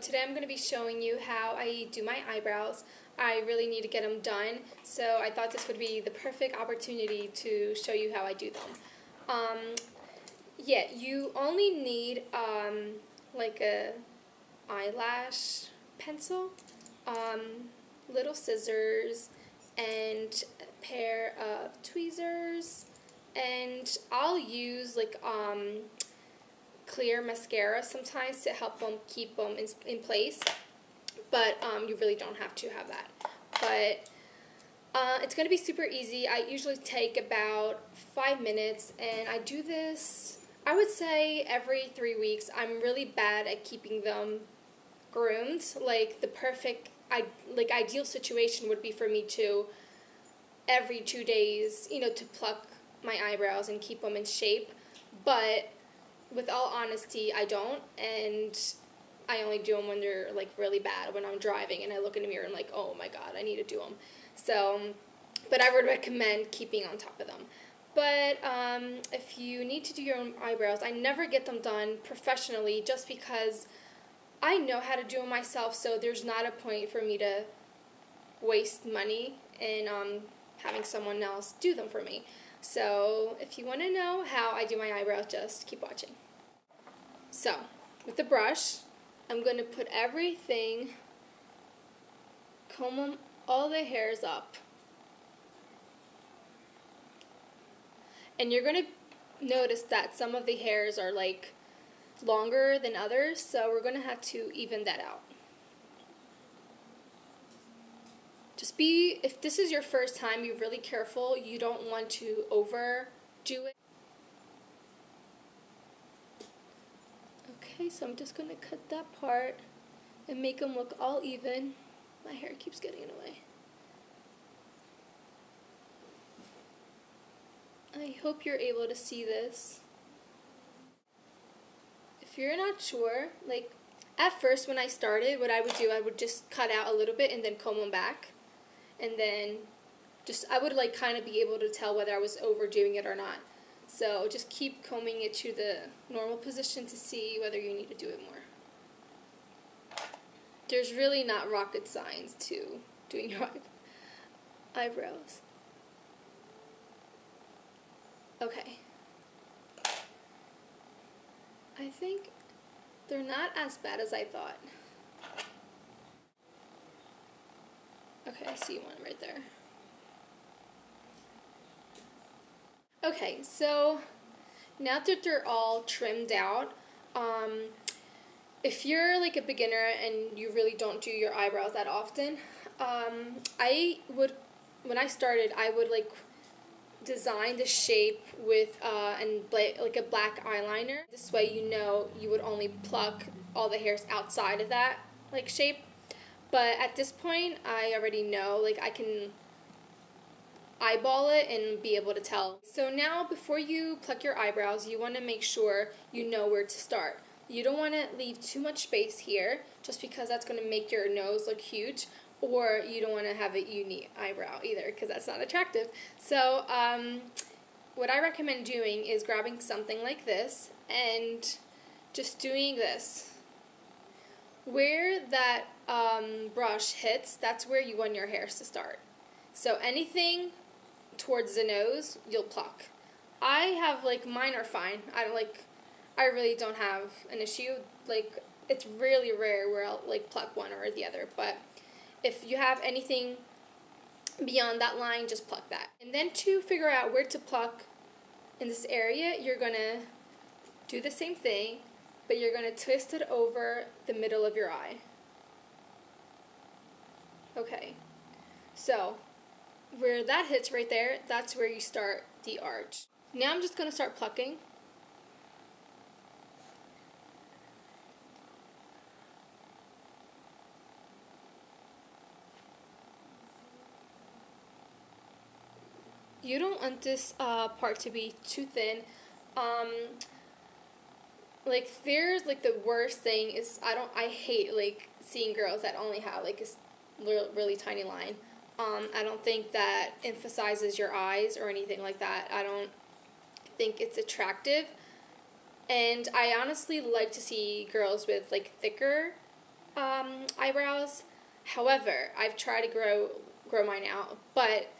today I'm going to be showing you how I do my eyebrows. I really need to get them done, so I thought this would be the perfect opportunity to show you how I do them. Yeah, you only need like a eyelash pencil, little scissors, and a pair of tweezers, and I'll use like clear mascara sometimes to help them keep them in place, but you really don't have to have that. But it's going to be super easy. I usually take about 5 minutes, and I do this, I would say, every 3 weeks. I'm really bad at keeping them groomed. Like the perfect, ideal situation would be for me to every 2 days, to pluck my eyebrows and keep them in shape. But with all honesty, I don't, and I only do them when they're like really bad, when I'm driving and I look in the mirror and like, oh my god, I need to do them. So, but I would recommend keeping on top of them. But if you need to do your own eyebrows, I never get them done professionally just because I know how to do them myself, so there's not a point for me to waste money in having someone else do them for me. So if you want to know how I do my eyebrows, just keep watching. So, with the brush, I'm going to put everything, comb all the hairs up. And you're going to notice that some of the hairs are like longer than others, so we're going to have to even that out. Just be, if this is your first time, be really careful. You don't want to overdo it. Okay, so I'm just going to cut that part and make them look all even. My hair keeps getting in the way. I hope you're able to see this. If you're not sure, like at first when I started, what I would do, I would just cut out a little bit and then comb them back. And then I would like kind of be able to tell whether I was overdoing it or not. So just keep combing it to the normal position to see whether you need to do it more. There's really not rocket science to doing your eyebrows. Okay. I think they're not as bad as I thought. Okay, I see one right there. Okay, so now that they're all trimmed out, if you're like a beginner and you really don't do your eyebrows that often, when I started, I would like design the shape with like a black eyeliner. This way you would only pluck all the hairs outside of that like shape. But at this point, I already know, like I can eyeball it and be able to tell. So now before you pluck your eyebrows, you want to make sure you know where to start. You don't want to leave too much space here just because that's going to make your nose look huge, or you don't want to have a unique eyebrow either because that's not attractive. So what I recommend doing is grabbing something like this and just doing this. Where that brush hits, that's where you want your hairs to start. So anything towards the nose, you'll pluck. I have like, mine are fine. I really don't have an issue. Like it's really rare where I'll like pluck one or the other. But if you have anything beyond that line, just pluck that. And then to figure out where to pluck in this area, you're gonna do the same thing, but you're going to twist it over the middle of your eye. Okay, so where that hits right there, that's where you start the arch. Now I'm just going to start plucking. You don't want this part to be too thin. Like there's like the worst thing is I hate like seeing girls that only have like a really tiny line. I don't think that emphasizes your eyes or anything like that. I don't think it's attractive. And I honestly like to see girls with like thicker eyebrows. However, I've tried to grow mine out, but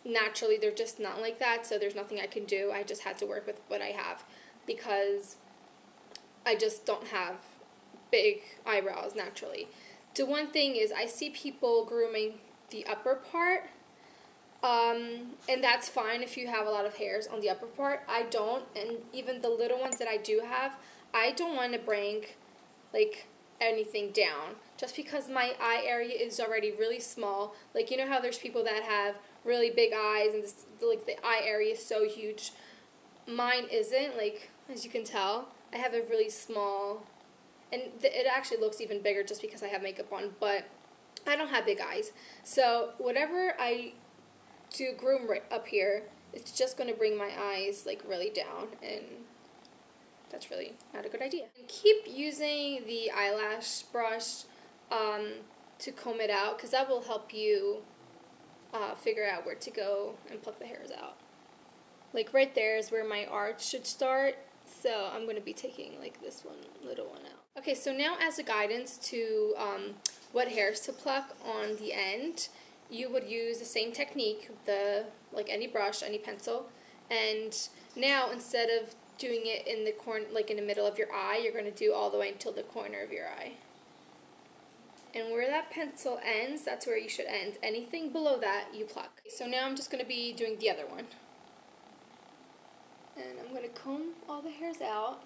naturally they're just not like that, so there's nothing I can do. I just had to work with what I have because I just don't have big eyebrows naturally. The one thing is I see people grooming the upper part, and that's fine if you have a lot of hairs on the upper part. I don't, and even the little ones that I do have, I don't want to bring like anything down just because my eye area is already really small. Like, you know how there's people that have really big eyes and this, like the eye area is so huge. Mine isn't, like, as you can tell. I have a really small, and it actually looks even bigger just because I have makeup on, but I don't have big eyes. So whatever I do groom right up here, it's just going to bring my eyes like really down, and that's really not a good idea. And keep using the eyelash brush to comb it out, because that will help you figure out where to go and pluck the hairs out. Like right there is where my arch should start, so I'm going to be taking like this little one out. Okay, so now as a guidance to what hairs to pluck on the end, you would use the same technique, like any brush, any pencil, and now instead of doing it in the corner, like in the middle of your eye, you're going to do all the way until the corner of your eye. And where that pencil ends, that's where you should end. Anything below that, you pluck. So now I'm just going to be doing the other one. And I'm going to comb all the hairs out.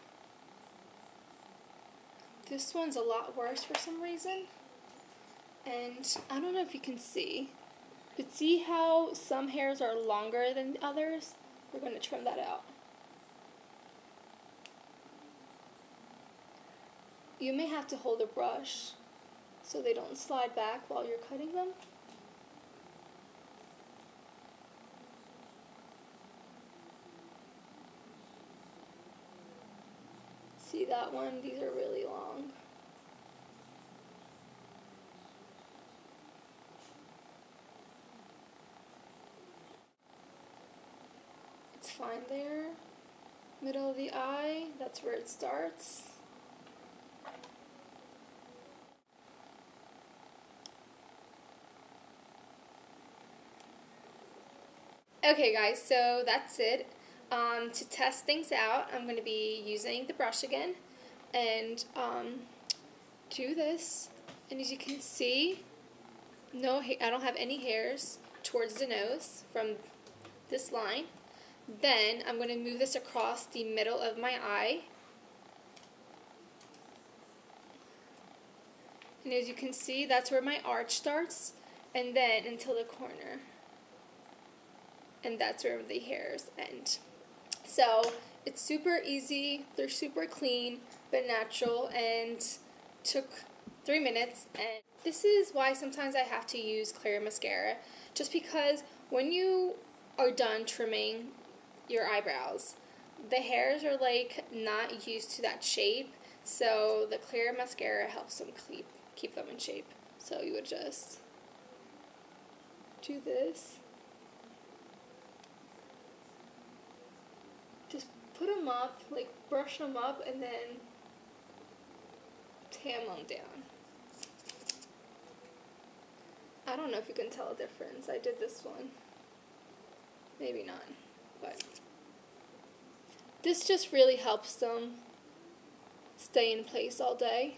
This one's a lot worse for some reason. And I don't know if you can see, but see how some hairs are longer than others? We're going to trim that out. You may have to hold a brush so they don't slide back while you're cutting them. See that one? These are really long. It's fine there. Middle of the eye, that's where it starts. Okay guys, so that's it. To test things out, I'm going to be using the brush again and do this. And as you can see, I don't have any hairs towards the nose from this line. Then I'm going to move this across the middle of my eye. And as you can see, that's where my arch starts, and then until the corner. And that's where the hairs end. So it's super easy, they're super clean but natural, and took 3 minutes. And this is why sometimes I have to use clear mascara, just because when you are done trimming your eyebrows, the hairs are like not used to that shape, so the clear mascara helps them keep them in shape. So you would just do this. Just put them up, like brush them up, and then tam them down. I don't know if you can tell a difference. I did this one. Maybe not, but this just really helps them stay in place all day.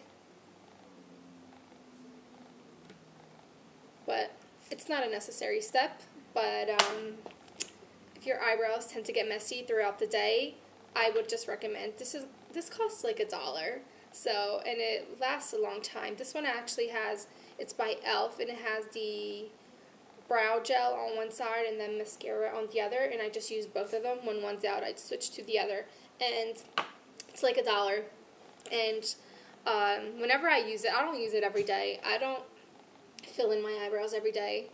But it's not a necessary step, but if your eyebrows tend to get messy throughout the day, I would just recommend this costs like $1, so, and it lasts a long time. This one actually it's by e.l.f. and it has the brow gel on one side and then mascara on the other, and I just use both of them. When one's out, I switch to the other, and it's like $1. And whenever I use it, I don't use it every day. I don't fill in my eyebrows every day.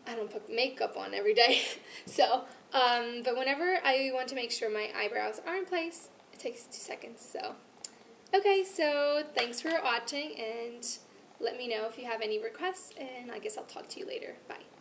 I don't put makeup on every day. So, but whenever I want to make sure my eyebrows are in place, it takes 2 seconds. So, okay, so thanks for watching, and let me know if you have any requests, and I guess I'll talk to you later. Bye.